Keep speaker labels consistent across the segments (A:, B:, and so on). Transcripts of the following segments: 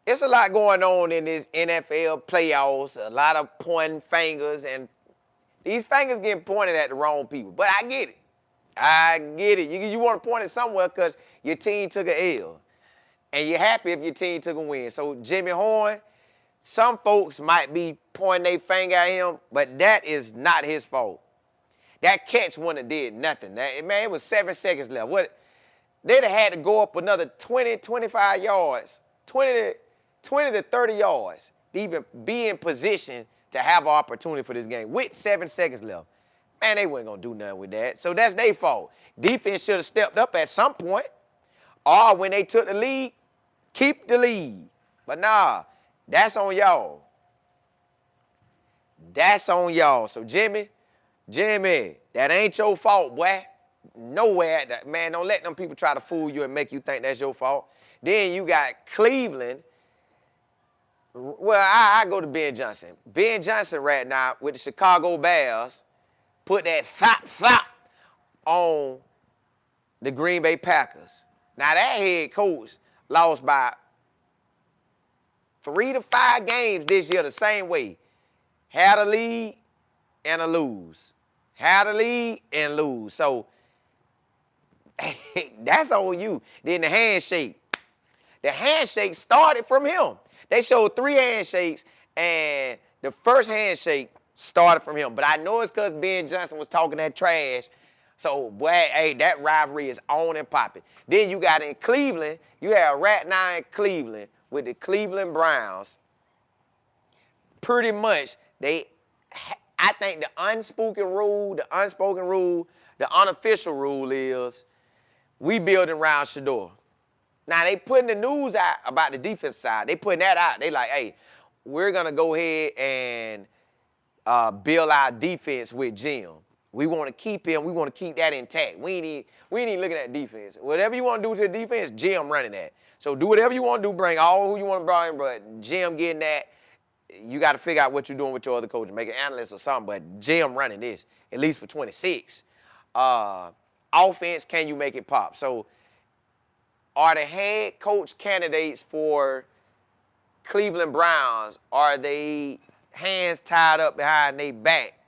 A: It's a lot going on in this NFL playoffs, a lot of pointing fingers, and these fingers getting pointed at the wrong people. But I get it. I get it. You want to point it somewhere because your team took an L. And you're happy if your team took a win. So Jimmy Horn, some folks might be pointing their finger at him, but that is not his fault. That catch wouldn't have did nothing. Man, it was 7 seconds left. They'd have had to go up another 20, 25 yards, 20 to 30 yards to even be in position to have an opportunity for this game with 7 seconds left. Man, they weren't going to do nothing with that. So that's their fault. Defense should have stepped up at some point. Or when they took the lead, keep the lead. But nah, that's on y'all. That's on y'all. So Jimmy, that ain't your fault, boy. Nowhere. Man, don't let them people try to fool you and make you think that's your fault. Then you got Cleveland. Well, I go to Ben Johnson. Ben Johnson right now with the Chicago Bears put that flop on the Green Bay Packers. Now, that head coach lost by 3 to 5 games this year the same way. Had a lead and a lose. Had a lead and lose. So, that's on you. Then the handshake. The handshake started from him. They showed 3 handshakes, and the first handshake started from him. But I know it's because Ben Johnson was talking that trash. So, boy, hey, that rivalry is on and popping. Then you got in Cleveland, you have right now in Cleveland with the Cleveland Browns. Pretty much, I think the unspoken rule, the unofficial rule is we building around Shedeur. Now, they putting the news out about the defense side. They putting that out. They like, hey, we're going to go ahead and build our defense with Jim. We want to keep him. We want to keep that intact. We ain't even looking at defense. Whatever you want to do to the defense, Jim running that. So do whatever you want to do. Bring all who you want to bring, but Jim getting that. You got to figure out what you're doing with your other coaches. Make an analyst or something, but Jim running this, at least for 26. Offense, can you make it pop? So are the head coach candidates for Cleveland Browns, are they hands tied up behind their back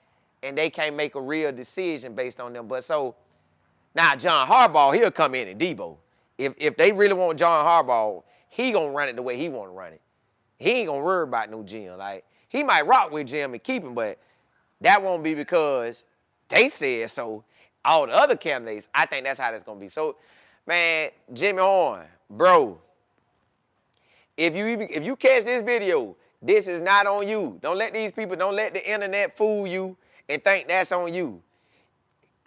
A: and they can't make a real decision based on them? But so now John Harbaugh, he'll come in and Debo. If they really want John Harbaugh, he gonna run it the way he want to run it. He ain't gonna worry about no Jim. Like, he might rock with Jim and keep him, but that won't be because they said so. All the other candidates, I think that's how that's gonna be. So, man, Jimmy Horn, bro, if you catch this video, this is not on you. Don't let the internet fool you and think that's on you.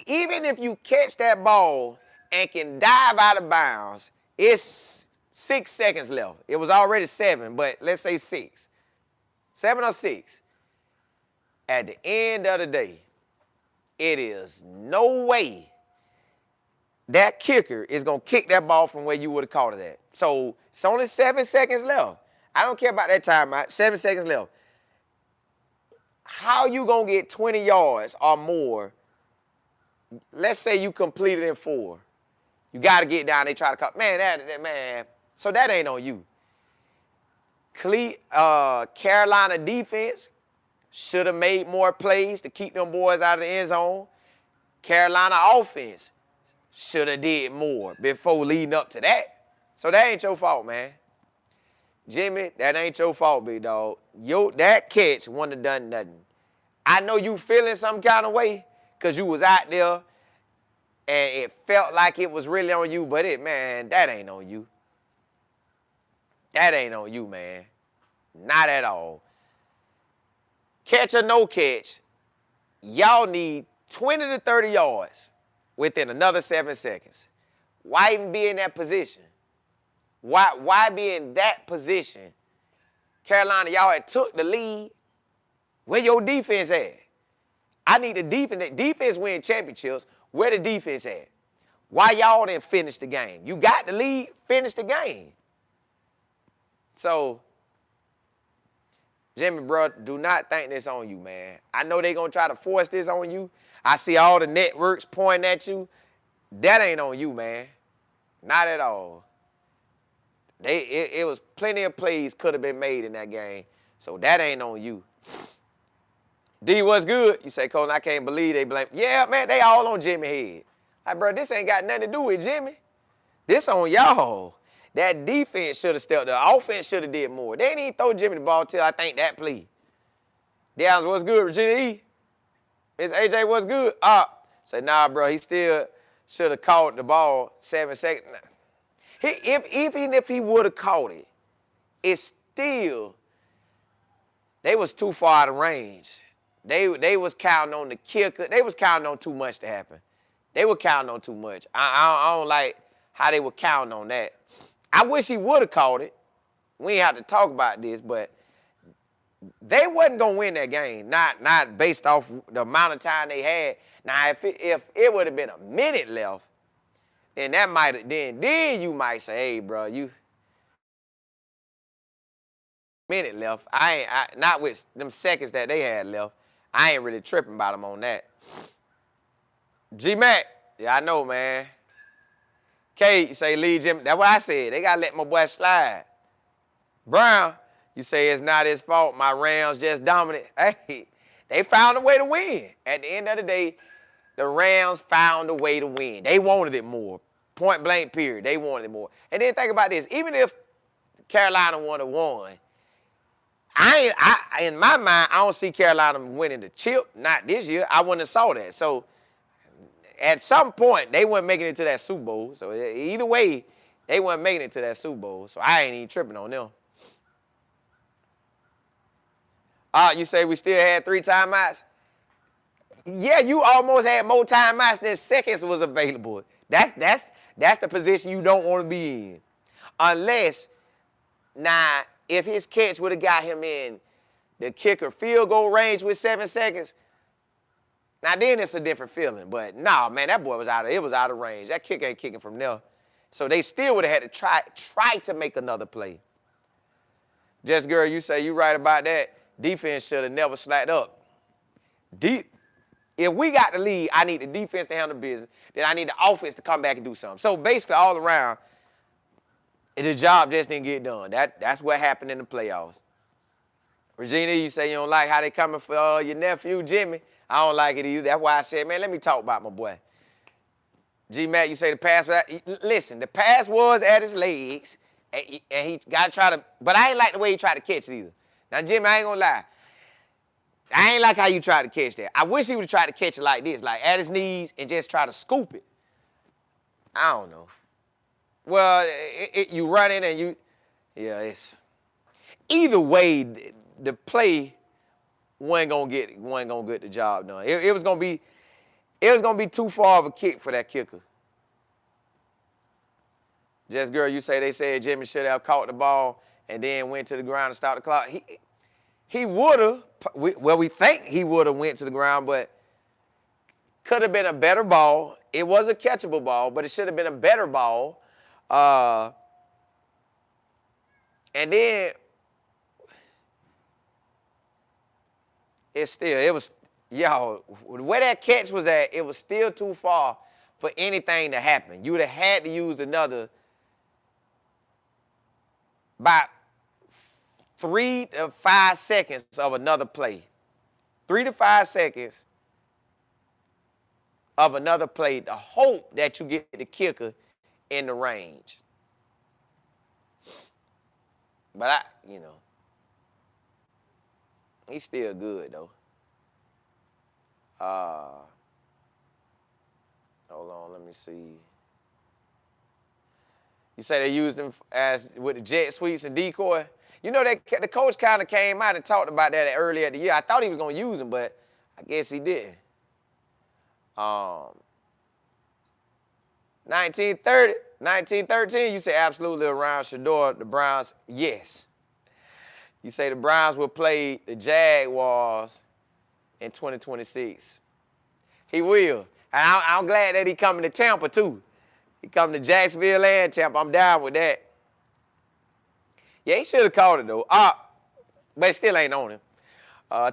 A: Even if you catch that ball and can dive out of bounds, it's 6 seconds left. It was already 7, but let's say 6. 7 or 6. At the end of the day, it is no way that kicker is going to kick that ball from where you would have caught it at. So it's only 7 seconds left. I don't care about that timeout. 7 seconds left. How you going to get 20 yards or more? Let's say you completed in 4. You got to get down. They try to cut. Man, man. So that ain't on you. Carolina defense should have made more plays to keep them boys out of the end zone. Carolina offense should have did more before leading up to that. So that ain't your fault, man. Jimmy, that ain't your fault, big dog. That catch wouldn't have done nothing. I know you feeling some kind of way because you was out there and it felt like it was really on you, but man, that ain't on you. That ain't on you, man. Not at all. Catch or no catch, y'all need 20 to 30 yards within another 7 seconds. Why even be in that position? Why be in that position? Carolina, y'all had took the lead. Where your defense at? I need the defense. The defense win championships. Where the defense at? Why y'all didn't finish the game? You got the lead, finish the game. So, Jimmy, bro, do not think this on you, man. I know they're going to try to force this on you. I see all the networks pointing at you. That ain't on you, man. Not at all. It was plenty of plays could have been made in that game. So that ain't on you. D, what's good? You say, Colin, I can't believe they blame. Yeah, man, they all on Jimmy head. Like, bro, this ain't got nothing to do with Jimmy. This on y'all. That defense should have stepped up. The offense should have did more. They didn't even throw Jimmy the ball till I think that play. Downs, what's good? Regina E. Miss AJ, what's good? Say, nah, bro, he still should have caught the ball 7 seconds. Even if he would have caught it, it's still, they was too far out of range. They was counting on the kicker. They was counting on too much to happen. They were counting on too much. I don't like how they were counting on that. I wish he would have caught it. We ain't have to talk about this, but they wasn't gonna win that game. Not based off the amount of time they had. Now, if it would have been a minute left, then that might have then you might say, hey, bro, you minute left. Not with them seconds that they had left. I ain't really tripping about them on that. G-Mac, yeah, I know, man. K, you say lead Jimmy. That's what I said. They got to let my boy slide. Brown, you say it's not his fault. My Rams just dominant. Hey, they found a way to win. At the end of the day, the Rams found a way to win. They wanted it more. Point blank period. They wanted it more. And then think about this. Even if Carolina would have won, in my mind, I don't see Carolina winning the chip. Not this year. I wouldn't have saw that. So at some point, they weren't making it to that Super Bowl. So either way, they weren't making it to that Super Bowl. So I ain't even tripping on them. You say we still had 3 timeouts? Yeah, you almost had more timeouts than seconds was available. That's the position you don't want to be in. Unless, now, if his catch would have got him in the kicker field goal range with 7 seconds, now then it's a different feeling. But nah, man, that boy was out of range. That kicker ain't kicking from there. So they still would have had to try to make another play. Just girl, you say you right about that. Defense should have never slacked up. If we got the lead, I need the defense to handle business. Then I need the offense to come back and do something. So basically, all around, the job just didn't get done. That's what happened in the playoffs. Regina, you say you don't like how they coming for your nephew, Jimmy. I don't like it either. That's why I said, man, let me talk about my boy. G-Mac, you say the pass was listen, the pass was at his legs, and he got to try to, but I ain't like the way he tried to catch it either. Now, Jimmy, I ain't going to lie. I ain't like how you tried to catch that. I wish he would have tried to catch it like this, like at his knees and just try to scoop it. I don't know. Well, you run in and it's. Either way, the play wasn't gonna get the job done. It was gonna be too far of a kick for that kicker. Just girl, you say they said Jimmy should have caught the ball and then went to the ground and stopped the clock. He would have. Well, we think he would have went to the ground, but could have been a better ball. It was a catchable ball, but it should have been a better ball. And then where that catch was at, it was still too far for anything to happen. You would have had to use another about 3 to 5 seconds of another play. 3 to 5 seconds of another play to hope that you get the kicker in the range. But he's still good though. Hold on, let me see. You say they used him as with the jet sweeps and decoy? You know, the coach kind of came out and talked about that earlier in the year. I thought he was going to use him, but I guess he didn't. 1913, you say absolutely around Shedeur, the Browns. Yes. You say the Browns will play the Jaguars in 2026. He will. And I'm glad that he coming to Tampa, too. He coming to Jacksonville and Tampa. I'm down with that. Yeah, he should have called it, though. But it still ain't on him.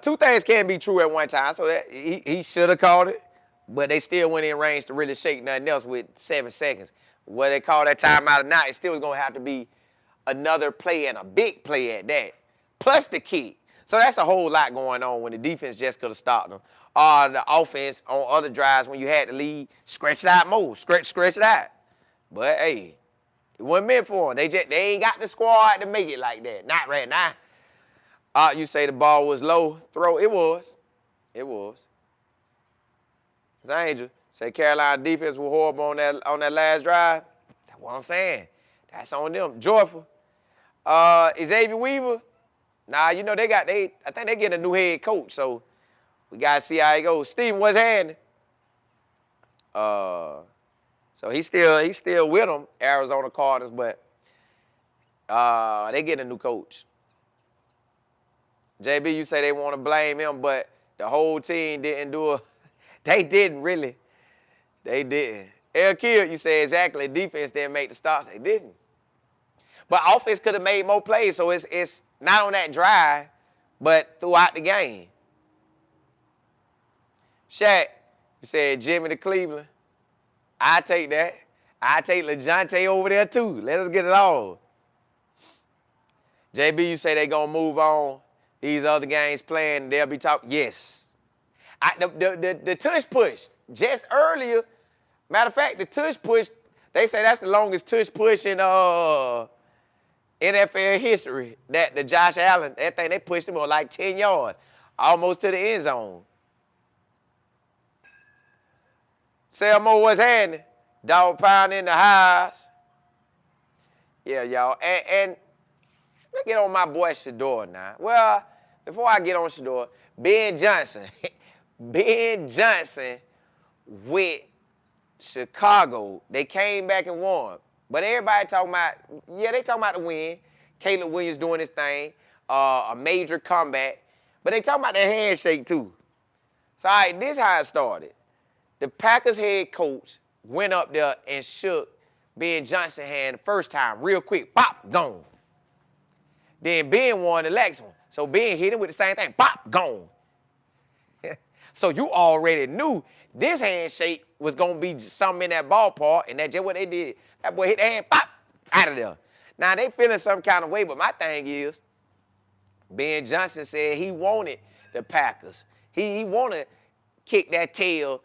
A: 2 things can't be true at one time, so that he should have called it, but they still went in range to really shake nothing else with 7 seconds. Whether they call that timeout or not, it still was going to have to be another play and a big play at that, plus the kick. So that's a whole lot going on when the defense just could have stopped them. The offense on other drives when you had the lead, stretch it out more, stretch it out. But hey, it wasn't meant for them. They ain't got the squad to make it like that. Not right now. You say the ball was low, throw. It was. It was. Angel say Carolina defense was horrible on that last drive. That's what I'm saying. That's on them. Joyful. Xavier Weaver. Nah, you know I think they get a new head coach, so we gotta see how it goes. Steven, what's happening? So he's still with them, Arizona Cardinals, but they get a new coach. JB, you say they want to blame him, but the whole team didn't do they didn't really. They didn't. El Kill, you say exactly, defense didn't make the stop. They didn't. But offense could have made more plays, so it's not on that drive, but throughout the game. Shaq, you said Jimmy to Cleveland. I take that. I take LeJounte over there too. Let us get it all. JB, you say they gonna move on. These other games playing, they'll be talking. Yes. The tush push just earlier. Matter of fact, the tush push, they say that's the longest tush push in NFL history. That the Josh Allen, that thing they pushed him on like 10 yards, almost to the end zone. Selmo, what's happening? Dog pound in the house. Yeah, y'all. And let's get on my boy Shedeur now. Well, before I get on Shedeur, Ben Johnson. Ben Johnson with Chicago. They came back and won. But everybody talking about, they talking about the win. Caleb Williams doing his thing. A major comeback. But they talking about the handshake too. So, all right, this is how it started. The Packers head coach went up there and shook Ben Johnson's hand the first time, real quick. Pop, gone. Then Ben won the next one. So Ben hit him with the same thing. Pop, gone. So you already knew this handshake was going to be something in that ballpark, and that's just what they did. That boy hit the hand, pop, out of there. Now, they feeling some kind of way, but my thing is, Ben Johnson said he wanted the Packers. He wanted to kick that tail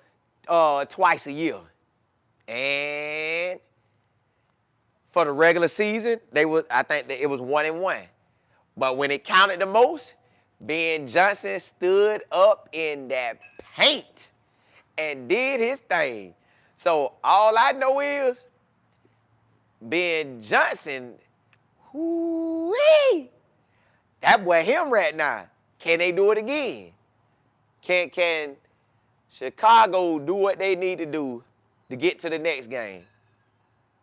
A: twice a year. And for the regular season, I think that it was 1-1. But when it counted the most, Ben Johnson stood up in that paint and did his thing. So all I know is Ben Johnson, whoo-wee, that boy him right now. Can they do it again? Can Chicago do what they need to do to get to the next game?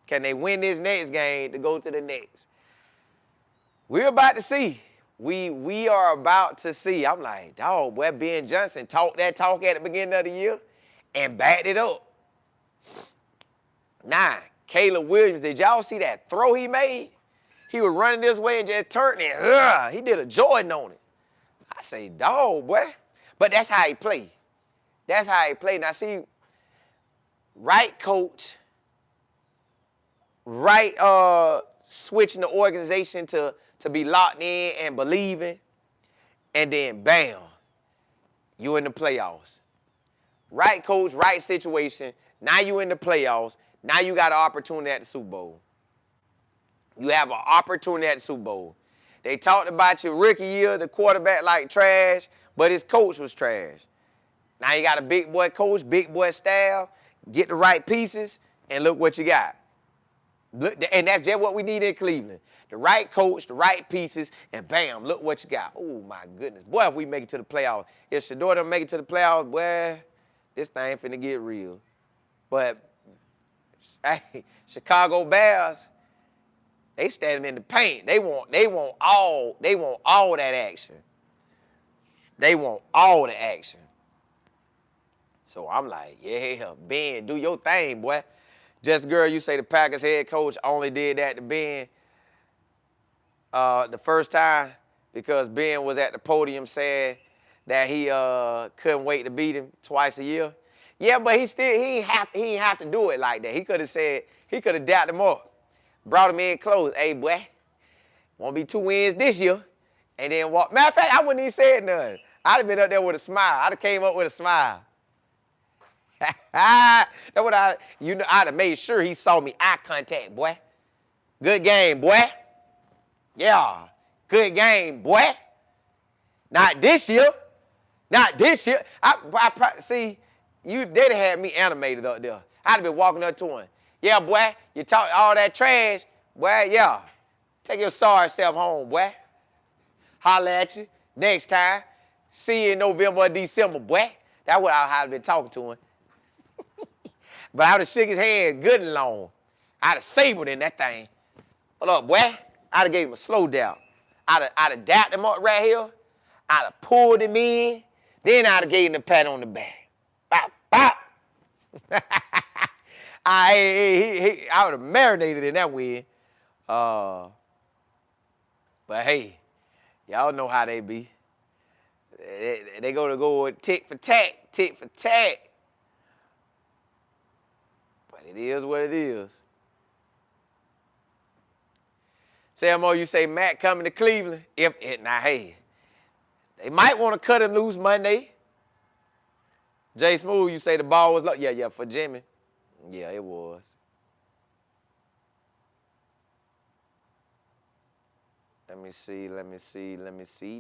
A: Can they win this next game to go to the next? We're about to see. We are about to see. I'm like, dog, boy, Ben Johnson talked that talk at the beginning of the year and backed it up. Now, Caleb Williams, did y'all see that throw he made? He was running this way and just turned it. He did a Jordan on it. I say, dog, boy. But that's how he play. That's how he play. Now, see, right coach, right switching the organization to be locked in and believing, and then bam, you in the playoffs. Right coach, right situation. Now you in the playoffs. Now you got an opportunity at the Super Bowl. You have an opportunity at the Super Bowl. They talked about your rookie year, the quarterback like trash, but his coach was trash. Now you got a big boy coach, big boy staff, get the right pieces, and look what you got. And that's just what we need in Cleveland. The right coach, the right pieces, and bam, look what you got. Oh, my goodness. Boy, if we make it to the playoffs. If Shedeur don't make it to the playoffs, boy, this thing finna get real. But, hey, Chicago Bears, they standing in the paint. They want all that action. They want all the action. So I'm like, yeah, Ben, do your thing, boy. Just girl, you say the Packers head coach only did that to Ben the first time because Ben was at the podium saying that he couldn't wait to beat him twice a year. Yeah, but he ain't have to do it like that. He could have dapped him up, brought him in close. Hey, boy, Won't be 2 wins this year. And then walk. Matter of fact, I wouldn't even say nothing. I'd have been up there with a smile. I'd have came up with a smile. That's what I'd have made sure he saw me. Eye contact, boy. Good game, boy. Yeah. Good game, boy. Not this year. Not this year. See, they'd have had me animated up there. I'd have been walking up to him. Yeah, boy, you talk all that trash. Boy, yeah. Take your sorry self home, boy. Holler at you next time. See you in November or December, boy. That's what I'd have been talking to him. But I would have shook his hand good and long. I'd have sabled in that thing. Hold up, boy. I'd have gave him a slow down. I'd have dapped him up right here. I'd have pulled him in. Then I'd have gave him a pat on the back. Bop, bop. I would have marinated in that win. But hey, y'all know how they be. They go tick for tack, tick for tack. But it is what it is. Sam Mo, you say Matt coming to Cleveland? Now, hey, they might want to cut him loose Monday. Jay Smooth, you say the ball was low. Yeah, for Jimmy. Yeah, it was. Let me see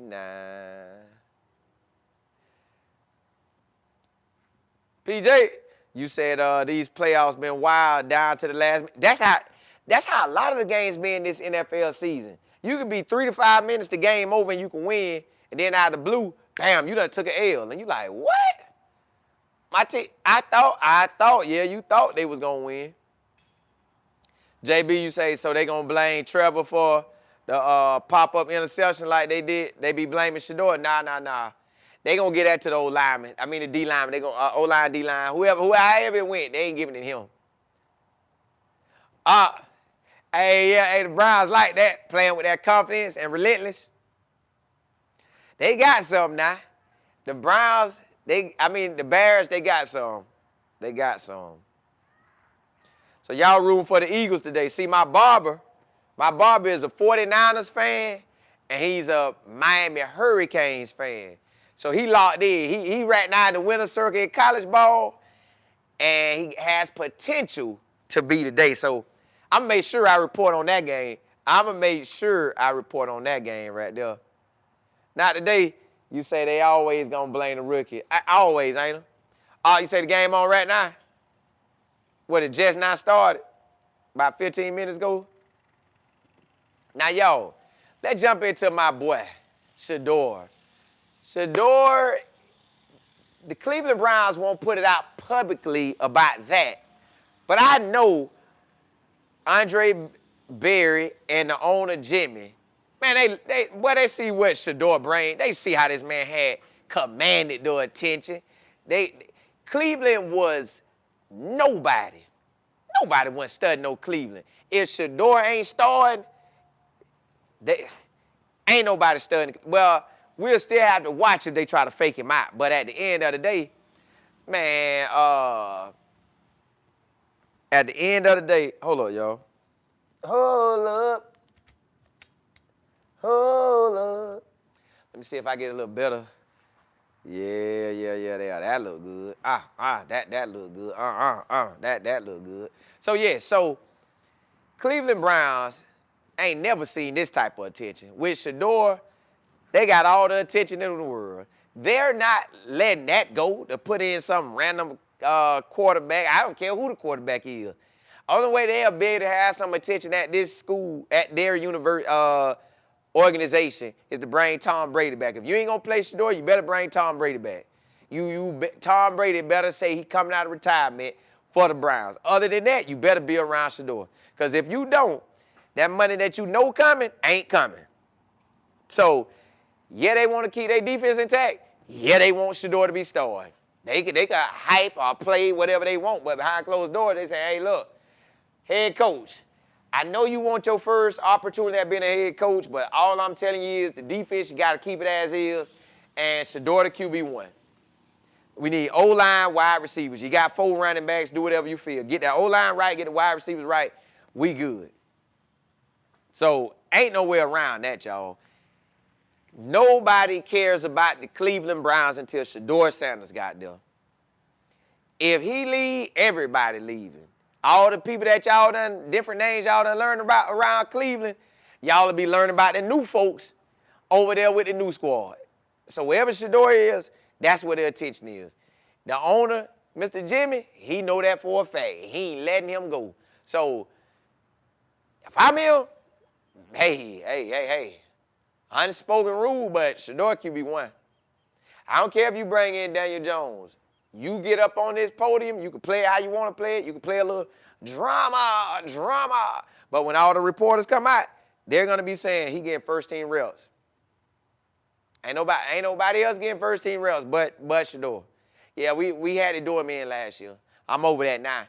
A: now. PJ, you said these playoffs been wild down to the last minute. That's how a lot of the games been this NFL season. You can be 3 to 5 minutes the game over and you can win, and then out of the blue, bam, you done took an L. And you like, what? I thought, yeah, you thought they was going to win. JB, you say, so they going to blame Trevor for the pop-up interception like they did? They be blaming Shedeur? Nah. They going to get that to the O-lineman. I mean the D-lineman. They going O-line, D-line. However it went, they ain't giving it to him. Hey, the Browns like that, playing with that confidence and relentless. They got something now. The Browns, the Bears, they got some. They got some. So y'all rooting for the Eagles today. See, my barber is a 49ers fan, and he's a Miami Hurricanes fan. So he locked in. He right now in the winner's circle in college ball, and he has potential to be today. So I'm going to make sure I report on that game. Right there. Now today, you say they always going to blame the rookie. Always, ain't it? You say the game on right now? What, it just now started? About 15 minutes ago? Now, y'all, let's jump into my boy, Shedeur. Shedeur, the Cleveland Browns won't put it out publicly about that. But I know Andre Berry and the owner, Jimmy, man, they see what Shedeur brings. They see how this man had commanded their attention. Cleveland was nobody. Nobody wasn't studying no Cleveland. If Shedeur ain't starting, ain't nobody studying. Well, we'll still have to watch if they try to fake him out. But at the end of the day, man, hold up, y'all. Hold up. Let me see if I get a little better. Yeah, there. That look good. That look good. That look good. So Cleveland Browns ain't never seen this type of attention. With Shedeur, they got all the attention in the world. They're not letting that go to put in some random quarterback. I don't care who the quarterback is. Only way they'll be able to have some attention at this school, at their organization, is to bring Tom Brady back. If you ain't gonna play Shedeur, you better bring Tom Brady back. Tom Brady better say he coming out of retirement for the Browns. Other than that, you better be around Shedeur. Because if you don't, that money that you know coming ain't coming. So, yeah, they want to keep their defense intact. Yeah, they want Shedeur to be starting. They got hype or play whatever they want, but behind closed doors, they say, hey, look, head coach, I know you want your first opportunity at being a head coach, but all I'm telling you is the defense, you got to keep it as is, and Shedeur the QB1. We need O-line, wide receivers. You got 4 running backs, do whatever you feel. Get that O-line right, get the wide receivers right, we good. So Ain't no way around that, y'all. Nobody cares about the Cleveland Browns until Shedeur Sanders got there. If he leave, everybody leaving. All the people that y'all done, different names y'all done learned about around Cleveland, y'all will be learning about the new folks over there with the new squad. So wherever Shedeur is, that's where the attention is. The owner, Mr. Jimmy, he know that for a fact. He ain't letting him go. So if I'm him, hey. Unspoken rule, but Shedeur QB1. I don't care if you bring in Daniel Jones. You get up on this podium, you can play it how you want to play it. You can play a little drama. But when all the reporters come out, they're going to be saying he getting first-team reps. Ain't nobody else getting first-team reps but Shedeur. Yeah, we had to do him in last year. I'm over that now.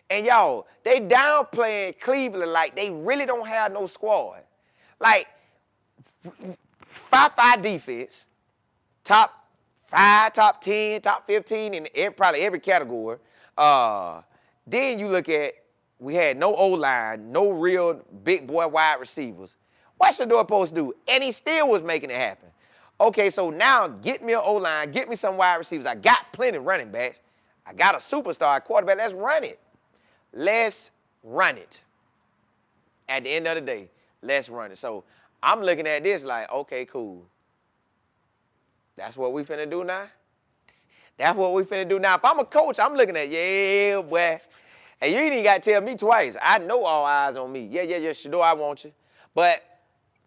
A: And, y'all, they downplaying Cleveland like they really don't have no squad. Like, 5-5 defense, top 5, top 10, top 15 in probably every category. Then you look at, we had no O-line, no real big boy wide receivers. What's Shedeur supposed to do? And he still was making it happen. Okay, so now get me an O-line, get me some wide receivers. I got plenty of running backs. I got a superstar quarterback. Let's run it. Let's run it. At the end of the day, let's run it. So I'm looking at this like, okay, cool. That's what we finna do now? That's what we finna do now. If I'm a coach, I'm looking at, yeah, boy. And you ain't even got to tell me twice. I know all eyes on me. Yeah, Shedeur, I want you. But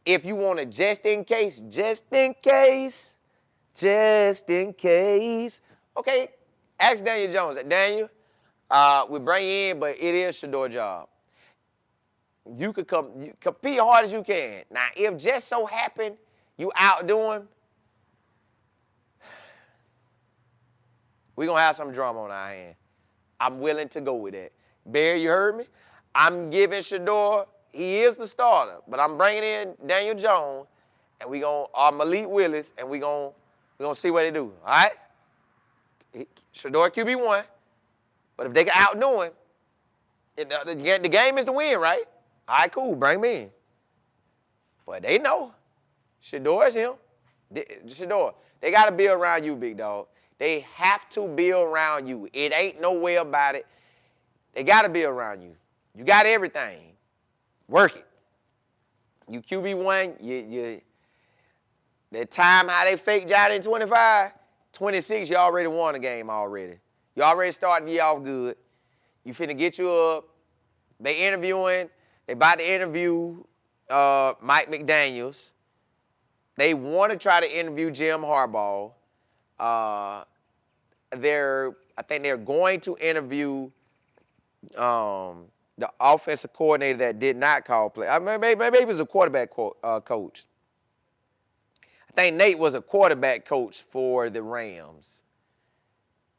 A: if you want to just in case, okay, ask Daniel Jones. Daniel, we bring you in, but it is Shedeur job. You could compete hard as you can. Now, if just so happen you outdo him, we're going to have some drama on our hand. I'm willing to go with that. Barry, you heard me? I'm giving Shedeur, he is the starter, but I'm bringing in Daniel Jones, and we're going to, Malik Willis, and we're going to see what they do, all right? Shedeur QB1, but if they can outdo him, the game is to win, right? All right, cool, bring me in. But they know. Shedeur is him. Shedeur, they got to be around you, big dog. They have to be around you. It ain't no way about it. They got to be around you. You got everything. Work it. You QB1, that time how they faked you out in 25, 26, you already won a game already. You already started the year off good. You finna get you up. They interviewing. They about to interview Mike McDaniels. They want to try to interview Jim Harbaugh. I think they're going to interview the offensive coordinator that did not call play. Maybe he was a quarterback coach. I think Nate was a quarterback coach for the Rams.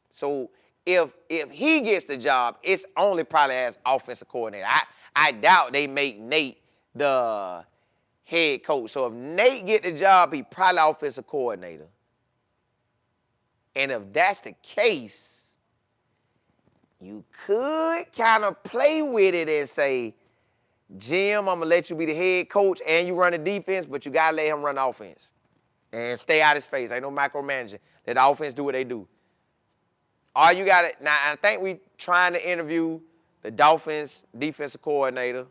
A: So if he gets the job, it's only probably as offensive coordinator. I doubt they make Nate the head coach. So if Nate get the job, he probably offensive coordinator. And if that's the case, you could kind of play with it and say, Jim, I'm going to let you be the head coach and you run the defense, but you got to let him run the offense. And stay out of his face. Ain't no micromanaging. Let the offense do what they do. Or you got to, now I think we trying to interview the Dolphins defensive coordinator.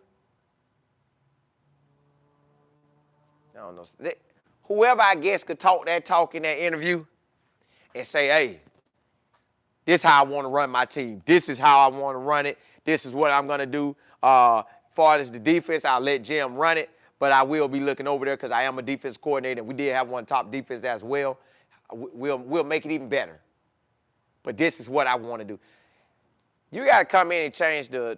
A: I don't know. Whoever I guess could talk that talk in that interview and say, hey, this is how I want to run my team. This is how I want to run it. This is what I'm going to do. Far as the defense, I'll let Jim run it, but I will be looking over there because I am a defense coordinator. We did have one top defense as well. We'll make it even better. But this is what I want to do. You got to come in and change the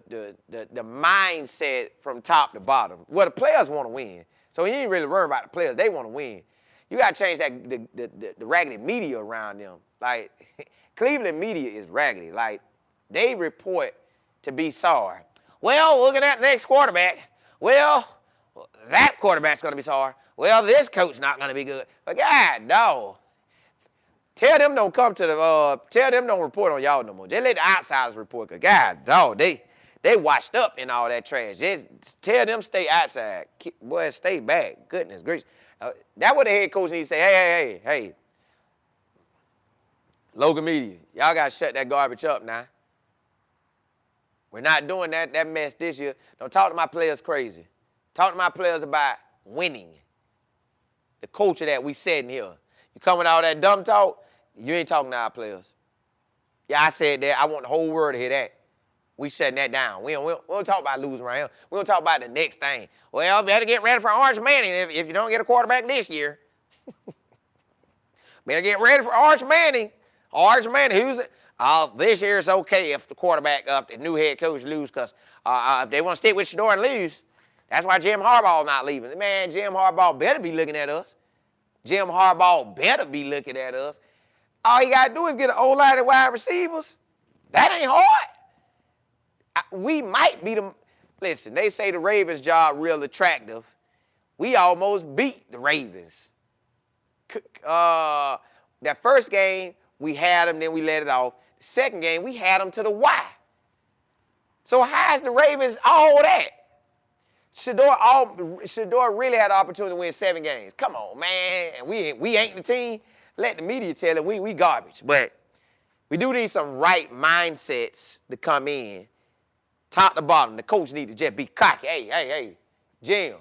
A: mindset from top to bottom. Well, the players want to win. So he ain't really worried about the players. They want to win. You got to change that the raggedy media around them. Like, Cleveland media is raggedy. Like, they report to be sorry. Well, looking at the next quarterback. Well, that quarterback's going to be sorry. Well, this coach's not going to be good. But God, no. Tell them don't come to tell them don't report on y'all no more. Just let the outsiders report. Because God, dog, they They washed up in all that trash. Just tell them stay outside. Boy, stay back. Goodness gracious. That's what the head coach needs to say. Hey. Local media, y'all got to shut that garbage up now. We're not doing that mess this year. Don't talk to my players crazy. Talk to my players about winning. The culture that we setting here. You come with all that dumb talk, you ain't talking to our players. Yeah, I said that. I want the whole world to hear that. We shutting that down. We don't talk about losing around here. We don't talk about the next thing. Well, better get ready for Arch Manning if you don't get a quarterback this year. Better get ready for Arch Manning. Arch Manning, who's it? This year it's okay if the quarterback, if the new head coach lose, because if they want to stick with Shedeur and lose, that's why Jim Harbaugh not leaving. Man, Jim Harbaugh better be looking at us. Jim Harbaugh better be looking at us. All you got to do is get an O-line and wide receivers. That ain't hard. We might be the, listen, they say the Ravens' job real attractive. We almost beat the Ravens. That first game, we had them, then we let it off. The second game, we had them to the Y. So how is the Ravens all that? Shedeur really had the opportunity to win 7 games. Come on, man. And we ain't the team. Let the media tell it we garbage. But we do need some right mindsets to come in. Top to bottom, the coach need to just be cocky. Hey, Jim,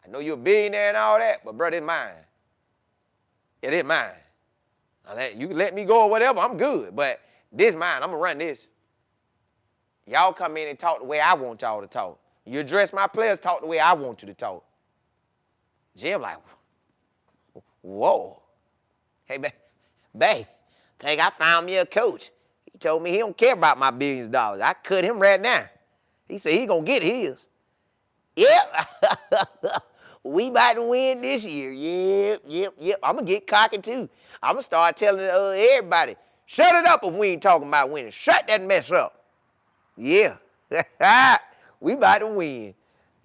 A: I know you're a billionaire and all that, but brother, it's mine. It is mine. You can let me go or whatever, I'm good. But this mine, I'm going to run this. Y'all come in and talk the way I want y'all to talk. You address my players, talk the way I want you to talk. Jim like, whoa. Hey, babe, think I found me a coach. He told me he don't care about my billions of dollars. I cut him right now. He said he going to get his. Yep. We about to win this year. Yep. I'm going to get cocky too. I'm going to start telling everybody, shut it up if we ain't talking about winning. Shut that mess up. Yeah. We about to win.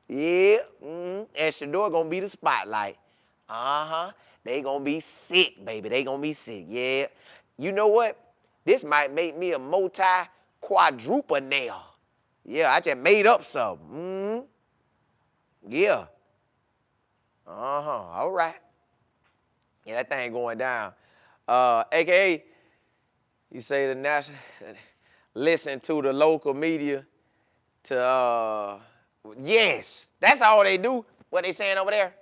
A: Yeah. And Shedeur going to be the spotlight. They going to be sick, baby. They going to be sick. Yeah. You know what? This might make me a multi-quadruple nail. Yeah, I just made up something. Yeah. All right. Yeah, that thing going down. AKA, you say the national, listen to the local media to, yes, that's all they do. What they saying over there?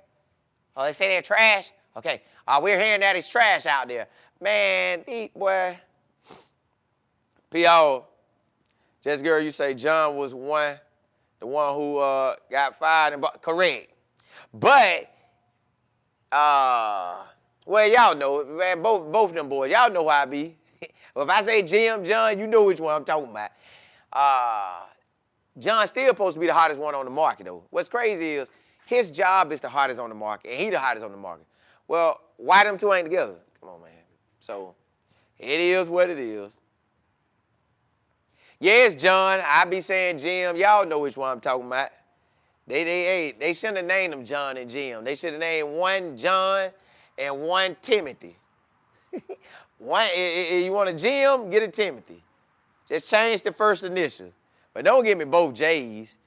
A: Oh, they say they're trash? Okay. We're hearing that it's trash out there. Man, boy. P.O., just girl, you say John was the one who got fired. Correct. But, well, y'all know, man, both of them boys, y'all know how I be. Well, if I say Jim, John, you know which one I'm talking about. John's still supposed to be the hottest one on the market, though. What's crazy is his job is the hottest on the market, and he the hottest on the market. Well, why them two ain't together? Come on, man. So, it is what it is. Yes, John, I be saying Jim. Y'all know which one I'm talking about. They shouldn't have named them John and Jim. They should have named one John and one Timothy. You want a Jim, get a Timothy. Just change the first initial. But don't give me both J's.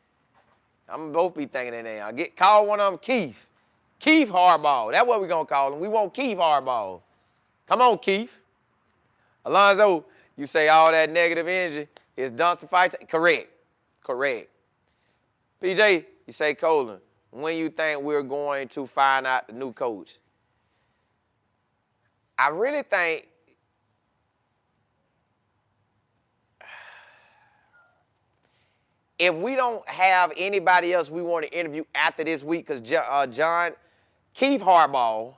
A: I'm going to both be thinking that name. Call one of them Keith. Keith Harbaugh. That's what we're going to call him. We want Keith Harbaugh. Come on, Keith. Alonzo, you say all that negative energy is dumpster fights. Correct. PJ, you say, Colin, when you think we're going to find out the new coach? I really think if we don't have anybody else we want to interview after this week, because Keith Harbaugh,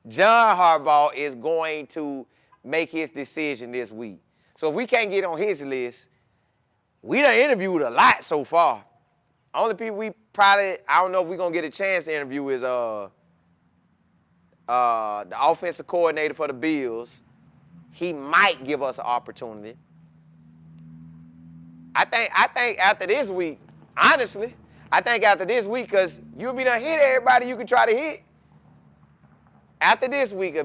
A: John Harbaugh is going to make his decision this week. So if we can't get on his list, we done interviewed a lot so far. Only people we probably, I don't know if we're going to get a chance to interview is the offensive coordinator for the Bills. He might give us an opportunity. I think after this week, honestly, because you'll be done hit everybody you can try to hit. After this week,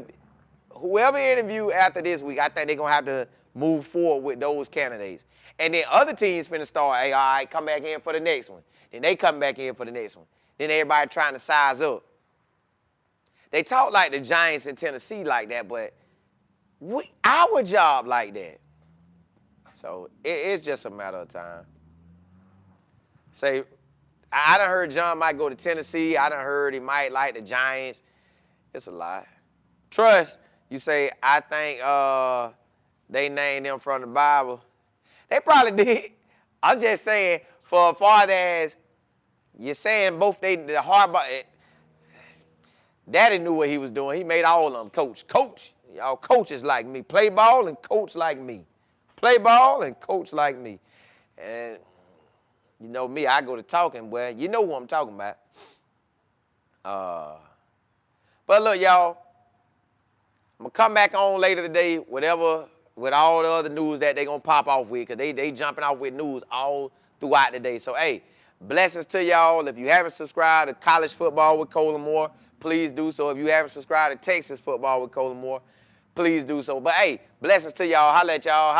A: whoever interview after this week, I think they're going to have to move forward with those candidates. And then other teams finna start, hey, all right, come back in for the next one. Then they come back in for the next one. Then everybody trying to size up. They talk like the Giants in Tennessee like that, but our job like that. So it's just a matter of time. Say, I done heard John might go to Tennessee. I done heard he might like the Giants. It's a lie. Trust, you say, I think they named them from the Bible. They probably did. I'm just saying, for as far as you're saying both the hard, Daddy knew what he was doing. He made all of them coach. Coach. Y'all coaches like me. Play ball and coach like me. Play ball and coach like me. And you know me, I go to talking, well, you know what I'm talking about. But look, y'all, I'm going to come back on later today, whatever, with all the other news that they going to pop off with, because they jumping off with news all throughout the day. So, hey, blessings to y'all. If you haven't subscribed to College Football with Colin Moore, please do so. If you haven't subscribed to Texas Football with Colin Moore, please do so. But, hey, blessings to y'all. Holla at y'all.